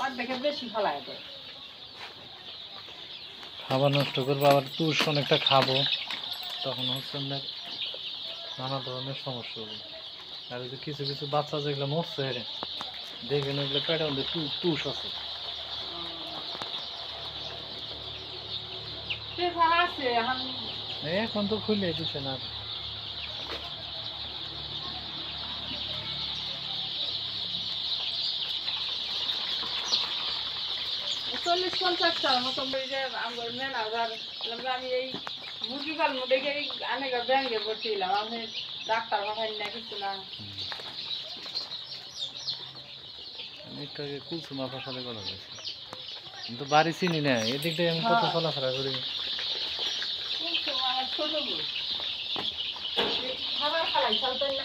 অর্ধেকের বেশি ফেলায় দেয়। খাবার নষ্ট করবো আবার তুষ অনেকটা খাবো, তখন হচ্ছে নানা ধরনের সমস্যা হবে। আর এই যে কিছু কিছু বাচ্চা যেগুলো মরছে দেখবেন ওইগুলো পেটের মধ্যে তুষ আছে। আছে এখন এখন তো খুলে দিছে না। 40-50টার মতো আমার ম্যানেজার আমি এই মুরগি পালন দেখে অনেক ব্যাঙ্গে পড়ছিলাম, আমি ডাক্তার পাঠাই না কিছু না। একটু আগে কুলসুম আপার সাথে কথা বলছি, কিন্তু বাড়ি চিনি না, এদিক দিয়ে আমি কত চলাফেরা করি। আমার ছোট বউ খাবার খালাই চলতেন না।